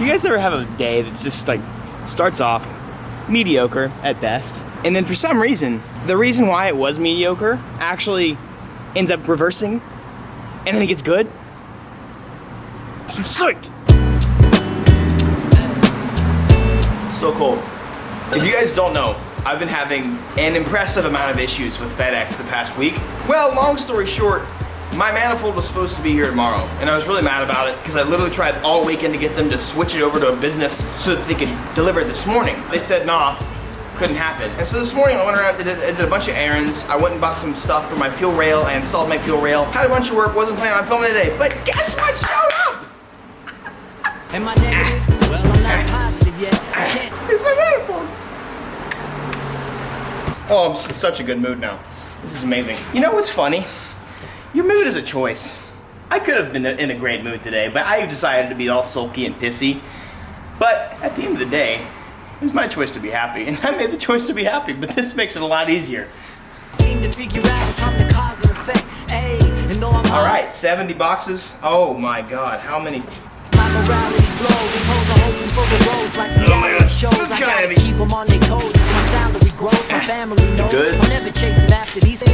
You guys ever have a day that's just like, starts off mediocre at best, and then for some reason, the reason why it was mediocre actually ends up reversing, and then it gets good? I'm psyched! So cool. If you guys don't know, I've been having an impressive amount of issues with FedEx the past week. Well, long story short, my manifold was supposed to be here tomorrow, and I was really mad about it because I literally tried all weekend to get them to switch it over to a business so that they could deliver it this morning. They said, nah, couldn't happen. And so this morning I went around and did a bunch of errands. I went and bought some stuff for my fuel rail. I installed my fuel rail. Had a bunch of work, wasn't planning on filming today, but guess what showed up? Am I negative? Well, I'm not positive yet. I can't. It's my manifold. Oh, I'm in such a good mood now. This is amazing. You know what's funny? Your mood is a choice. I could have been in a great mood today, but I decided to be all sulky and pissy. But at the end of the day, it was my choice to be happy, and I made the choice to be happy, but this makes it a lot easier. Seem to figure out if I'm the cause or effect. Hey, and though I'm all right, 70 boxes. Oh my God, how many? My morality's low. These hoes are hoping for the roads like reality shows. That's I kinda gotta heavy. keep them on their toes. My salary grows, my family knows. Good. I'm never chasing after these.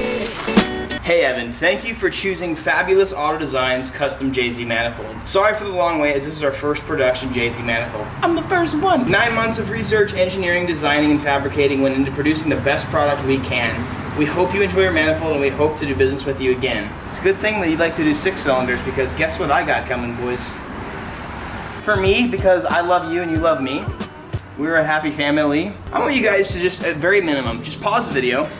Hey Evan, thank you for choosing Fabulous Auto Design's custom JZ manifold. Sorry for the long wait, as this is our first production JZ manifold. I'm the first one. 9 months of research, engineering, designing, and fabricating went into producing the best product we can. We hope you enjoy your manifold, and we hope to do business with you again. It's a good thing that you'd like to do 6 cylinders, because guess what I got coming, boys? For me, because I love you and you love me, we're a happy family. I want you guys to just, at very minimum, just pause the video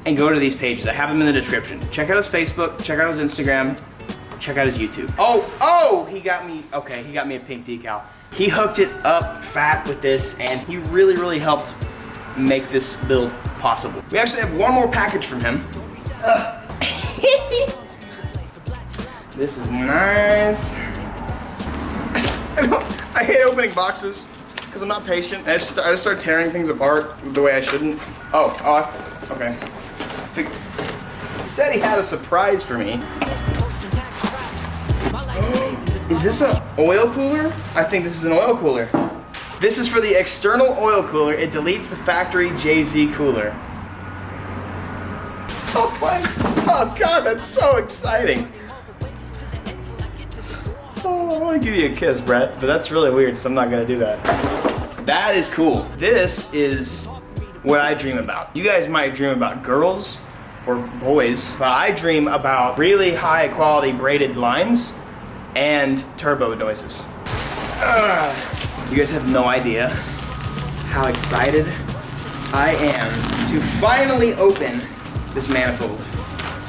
and go to these pages. I have them in the description. Check out his Facebook, check out his Instagram, check out his YouTube. Oh, he got me, okay, he got me a pink decal. He hooked it up fat with this, and he really, really helped make this build possible. We actually have one more package from him. This is nice. I hate opening boxes because I'm not patient. I just start tearing things apart the way I shouldn't. Okay. He said he had a surprise for me. Is this an oil cooler? I think this is an oil cooler. This is for the external oil cooler. It deletes the factory JZ cooler. Oh God, that's so exciting. Oh, I want to give you a kiss, Brett, but that's really weird, so I'm not gonna do that. That is cool. This is what I dream about. You guys might dream about girls or boys, but I dream about really high quality braided lines and turbo noises. You guys have no idea how excited I am to finally open this manifold.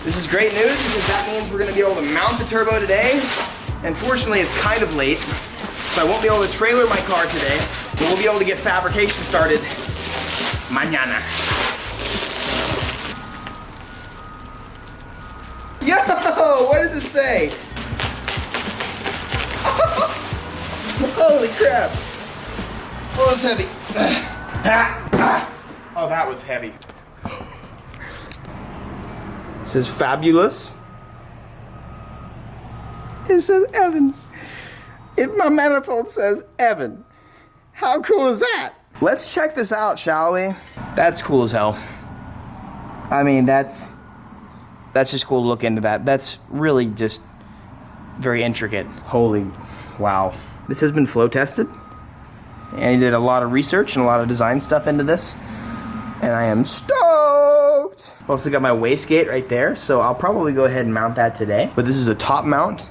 This is great news because that means we're gonna be able to mount the turbo today. Unfortunately, it's kind of late, so I won't be able to trailer my car today, but we'll be able to get fabrication started mañana. Yo, what does it say? Holy crap. Oh, that's heavy. Oh, that was heavy. It says fabulous. It says Evan. My manifold says Evan. How cool is that? Let's check this out, shall we? That's cool as hell. I mean, that's just cool to look into that. That's really just very intricate. Holy wow. This has been flow tested. And he did a lot of research and a lot of design stuff into this. And I am stoked. I've also got my wastegate right there, so I'll probably go ahead and mount that today. But this is a top mount.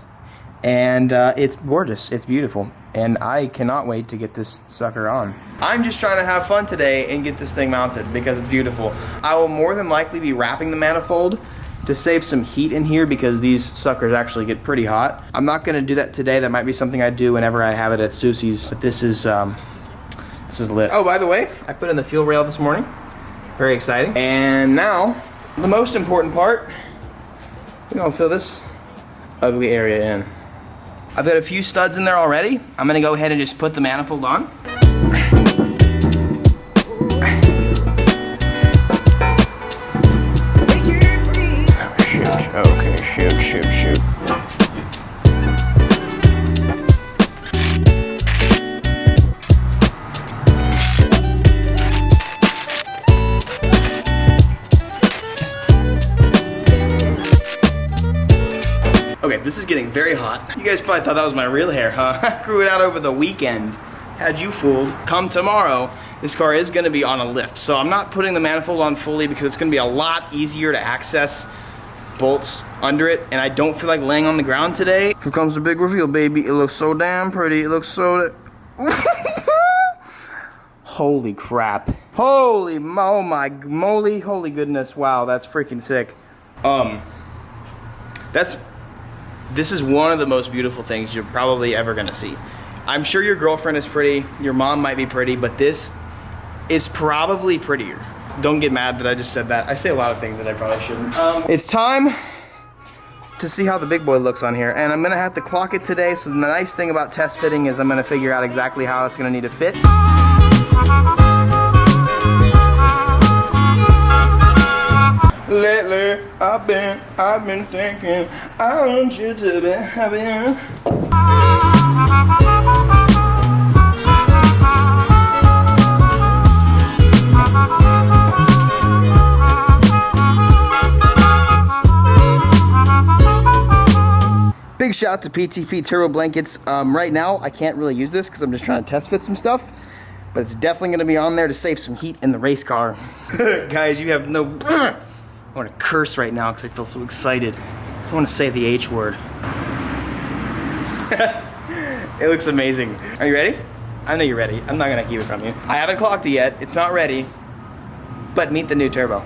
And it's gorgeous, it's beautiful, and I cannot wait to get this sucker on. I'm just trying to have fun today and get this thing mounted because it's beautiful. I will more than likely be wrapping the manifold to save some heat in here because these suckers actually get pretty hot. I'm not gonna do that today. That might be something I do whenever I have it at Susie's, but this is lit. Oh, by the way, I put in the fuel rail this morning. Very exciting. And now, the most important part, we're gonna fill this ugly area in. I've got a few studs in there already. I'm gonna go ahead and just put the manifold on. Oh, shoot. This is getting very hot. You guys probably thought that was my real hair, huh? Grew it out over the weekend. Had you fooled. Come tomorrow, this car is gonna be on a lift. So I'm not putting the manifold on fully because it's gonna be a lot easier to access bolts under it, and I don't feel like laying on the ground today. Here comes the big reveal, baby. It looks so damn pretty. It looks so... Holy crap. Holy, oh my moly, holy goodness. Wow, that's freaking sick. This is one of the most beautiful things you're probably ever gonna see. I'm sure your girlfriend is pretty, your mom might be pretty, but this is probably prettier. Don't get mad that I just said that. I say a lot of things that I probably shouldn't. It's time to see how the big boy looks on here, and I'm gonna have to clock it today, so the nice thing about test fitting is I'm gonna figure out exactly how it's gonna need to fit. Lately, I've been thinking, I want you to be happy. Big shout out to PTP Turbo Blankets. Right now, I can't really use this because I'm just trying to test fit some stuff, but it's definitely going to be on there to save some heat in the race car. Guys, you have no... I want to curse right now because I feel so excited. I want to say the H word. It looks amazing. Are you ready? I know you're ready. I'm not going to keep it from you. I haven't clocked it yet. It's not ready. But meet the new turbo.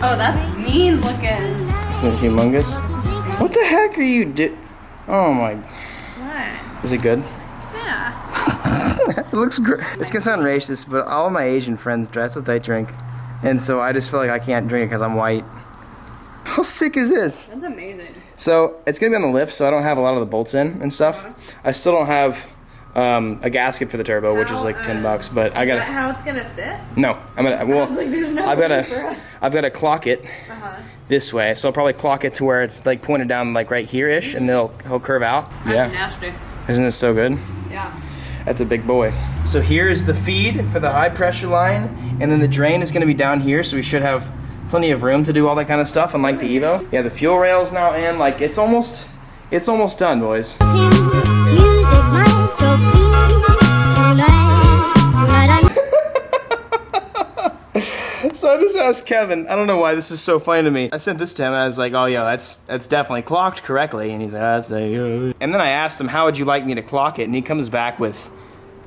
Oh, that's mean looking. Isn't it humongous? What the heck are you Oh my. What? Is it good? Yeah. It looks great. It's gonna sound racist, but all of my Asian friends dress what they drink. And so I just feel like I can't drink it because I'm white. How sick is this? That's amazing. So it's gonna be on the lift, so I don't have a lot of the bolts in and stuff. I still don't have a gasket for the turbo, which is like $10, but I got. Is that how it's gonna sit? No, I'm gonna. Well, like, there's no I've got to clock it this way, so I'll probably clock it to where it's like pointed down like right here-ish, and he'll curve out. That's nasty. Isn't this so good? Yeah. That's a big boy. So here is the feed for the high pressure line, and then the drain is going to be down here, so we should have plenty of room to do all that kind of stuff, unlike the Evo. Yeah, the fuel rail's now in. Like it's almost done, boys. So I just asked Kevin, I don't know why this is so funny to me. I sent this to him and I was like, oh yeah, that's definitely clocked correctly. And he's like, that's a... And then I asked him, how would you like me to clock it? And he comes back with,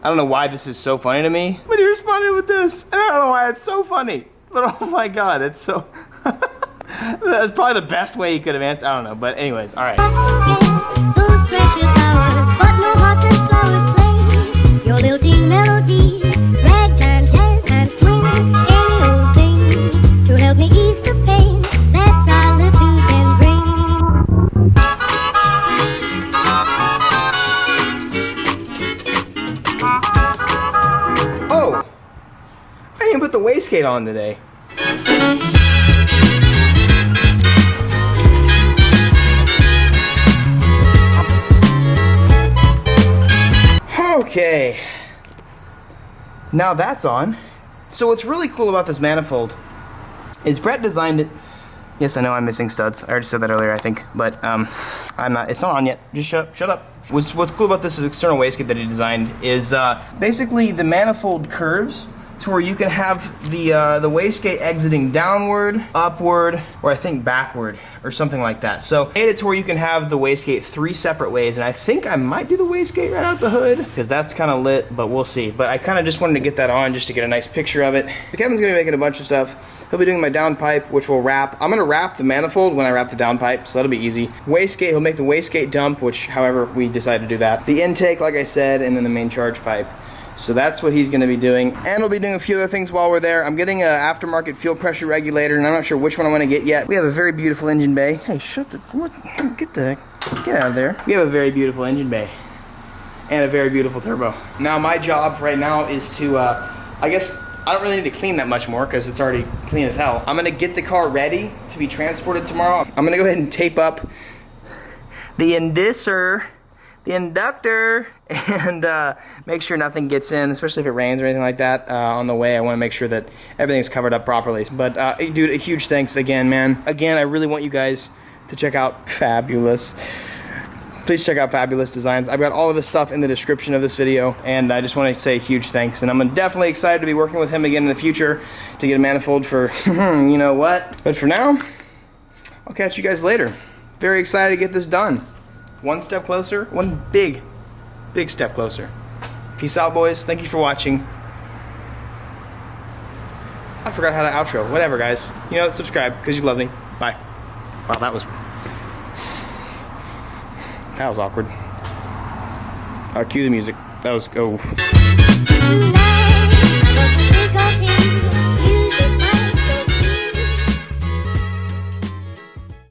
I don't know why this is so funny to me, but he responded with this. And I don't know why it's so funny. But oh my God, it's so... That's probably the best way he could have answered. I don't know, but anyways, all right. Your lilting melody, ragtime, dance and swing, any old thing to help me ease the pain that solitude can bring. Oh, I didn't put the wastegate on today. Okay, now that's on. So what's really cool about this manifold is Brett designed it. Yes, I know I'm missing studs. I already said that earlier, I think, but I'm not. It's not on yet. Just shut up. What's cool about this is external wastegate that he designed is basically the manifold curves to where you can have the wastegate exiting downward, upward, or I think backward, or something like that. So I made it to where you can have the wastegate 3 separate ways, and I think I might do the wastegate right out the hood, because that's kind of lit, but we'll see. But I kind of just wanted to get that on just to get a nice picture of it. So Kevin's gonna be making a bunch of stuff. He'll be doing my downpipe, which will wrap. I'm gonna wrap the manifold when I wrap the downpipe, so that'll be easy. Wastegate, he'll make the wastegate dump, which however we decide to do that. The intake, like I said, and then the main charge pipe. So that's what he's gonna be doing. And we'll be doing a few other things while we're there. I'm getting an aftermarket fuel pressure regulator, and I'm not sure which one I wanna get yet. We have a very beautiful engine bay. Hey, shut the, what, get out of there. We have a very beautiful engine bay and a very beautiful turbo. Now my job right now is to, I guess, I don't really need to clean that much more because it's already clean as hell. I'm gonna get the car ready to be transported tomorrow. I'm gonna go ahead and tape up the inductor, and make sure nothing gets in, especially if it rains or anything like that on the way. I want to make sure that everything's covered up properly. But dude, a huge thanks again, man. Again, I really want you guys to check out FAB-ULOUS. Please check out FAB-ULOUS Designs. I've got all of his stuff in the description of this video, and I just want to say a huge thanks. And I'm definitely excited to be working with him again in the future to get a manifold for you know what. But for now, I'll catch you guys later. Very excited to get this done. One step closer, one big step closer. Peace out, boys. Thank you for watching. I forgot how to outro. Whatever, guys. You know, subscribe because you love me. Bye. Wow, that was awkward. Cue the music. That was, oh.